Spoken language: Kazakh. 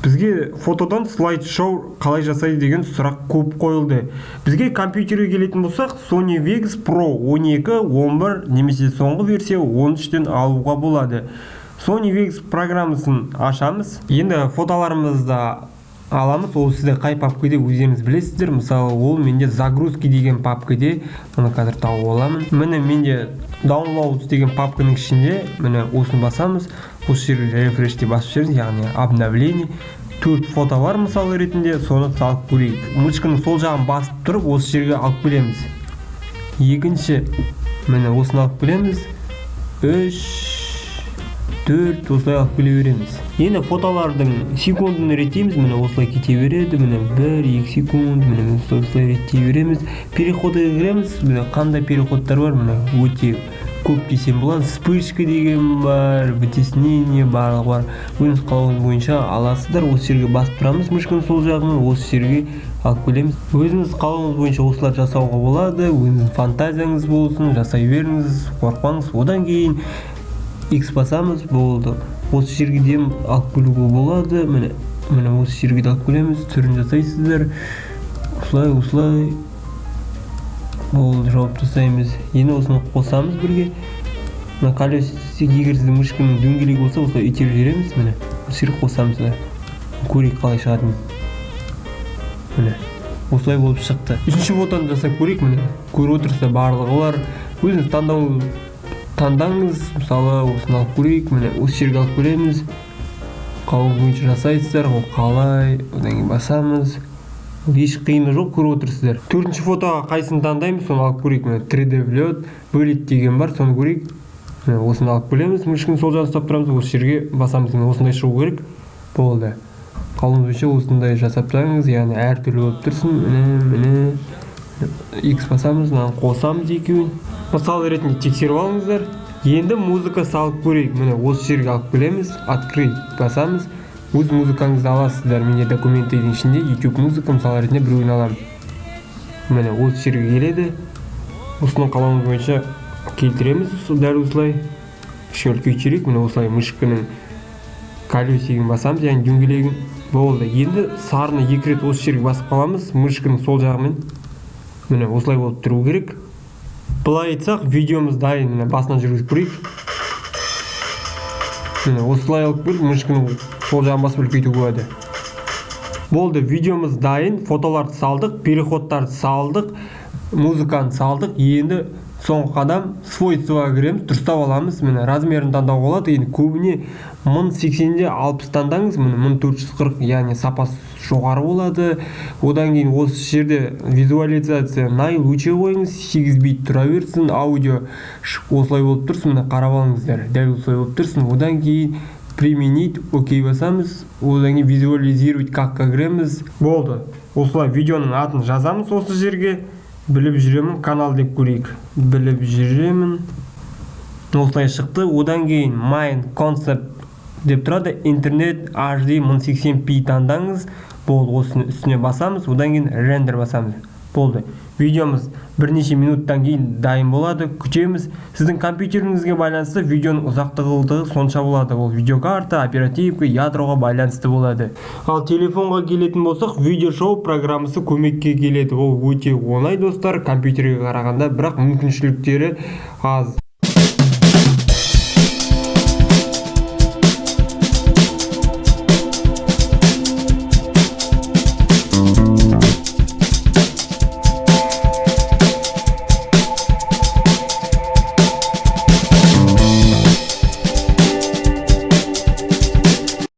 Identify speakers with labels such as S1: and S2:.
S1: Бізге фотодан слайд-шоу қалай жасайды деген сұрақ көп қойылды. Бізге компьютерге келетін болсақ, Sony Vegas Pro 12, 11 немесе соңғы версия 13-тен алуға болады. Sony Vegas программасын ашамыз. Енді фотоларымызды аламыз. Ол сізде қай папкеде өздеріңіз білесіздер. Мысалы, ол менде загрузки деген папкеде, мұны қазір тауып аламын. Міне менде downloads деген папканың ішінде, міне осыны басамыз. Осы жерге refresh деп басып жіберіңіз, яғни обновление. 4 фото бар мысалы ретінде, соны салып көрейік. Мышканың сол жағын басып тұрып, осы жерге алып келеміз. Екінші, міне осыны алып келеміз. 3, 4, осылай алып келе береміз. Енді фотолардың секундын реттейміз, міне осылай кете береді, міне 1-2 секунд, міне осылай реттей береміз. Переходға кіреміз, міне қандай переходтар бар, міне өте көп десем болады. Вспышка деген бар, вытеснение барлығы бар. Өзіңіз қалауыңыз бойынша аласыздар. Осы жерге басып тұрамыз, мышканың сол жағынан осы жерге алып келеміз. Өзіңіз қалауыңыз бойынша осылар жасауға болады. Өзіңіздің фантазияңыз болсын, жасай беріңіз, қорықпаңыз. Одан кейін X басамыз, болды. Осы жерге дейін алып келуге болады. Міне осы жерге алып келеміз, түрін жасайсыздар. Осылай болды, жауап жасаймыз. Енді осыны қосамыз бірге. Мына колесо, егер сіздің мышканың дөңгелегі болса, осылай итеріп жібереміз. Міне осы жерге қосамыз. Көрейік қалай шығатынын. Міне осылай болып шықты. Үшінші фотоны жасап көрейік. Міне көріп отырсыздар, барлығы бар. Өзіңіз таңдаңыз. Мысалы, осыны алып көрейік. Міне осы жерге алып көреміз. Қалауыңыз бойынша жасайсыздар. Ол қалай? Одан кейін басамыз. Еш қиыны жоқ, көріп отырсыздар. Төртінші фотоға қайсыны таңдаймыз, соны алып көрейік. 3D влет, бөлет деген бар, соны көрейік. Осыны алып келеміз, мышканың сол жағын ұстап тұрамыз, осы жерге басамыз. Осындай шығу керек. Болды. Қалауыңыз бойынша осындай жасап тұрыңыз, яғни әртүрлі болып тұрсын. Міне X басамыз, қосамыз екеуін. Мысалы ретінде тексеріп алыңыздар. Енді музыка салып көрейік. Міне осы жерге алып келеміз, открыть басамыз. Өз музыкаңызды аласыздар. Менде документтің ішінде YouTube музыка, мысалы ретінде біреуін аламын. Міне осы жерге келеді. Осының қалауыңыз бойынша келтіреміз, дәл осылай. Кішкене үлкейтіп, міне осылай мышканың колесигін басамыз, яғни дөңгелегін. Болды. Енді сарыны 2 рет осы жерге басып қаламыз, мышканың сол жағымен. Міне осылай болып тұру керек. Былай айтсақ, видеомыз дайын. Міне басынан жүргізіп көрейік. Міне осылай алып көріп, мышканың сол жағын басып үлкейтуге болады. Болды, видеомыз дайын. Фотоларды салдық, переходтарды салдық, музыканы салдық. Енді соңғы қадам свойствоға кіреміз, дұрыстап аламыз. Міне размерін таңдауға болады. Енді көбіне 1080-де 60 таңдаңыз, міне 1440, яғни сапасы жоғары болады. Одан кейін осы жерде визуализация наилучший қойыңыз, 8 бит тұра берсін, аудио осылай болып тұрсын, міне қарап алыңыздар. Дәл осылай болып тұрсын. Одан кейін применить, окей басамыз. Одан кейін визуализировать какқа кіреміз. Болды. Осылай видеоның атын жазамыз осы жерге. Біліп жүремін, канал деп көрейік. Біліп жүремін. Осылай шықты. Одан кейін Mind Concept деп тұрады. Интернет HD 1080p таңдаңыз. Болды, осыны үстіне басамыз. Одан кейін рендер басамыз. Болды. Видеомыз бірнеше минуттан кейін дайын болады. Күтеміз. Сіздің компьютеріңізге байланысты видеоның ұзақтығы сонша болады. Ол видеокарта, оперативка, ядроға байланысты болады. Ал телефонға келетін болсақ, видеошоу программасы көмекке келеді. Ол өте оңай достар, компьютерге қарағанда, бірақ мүмкіншіліктері аз.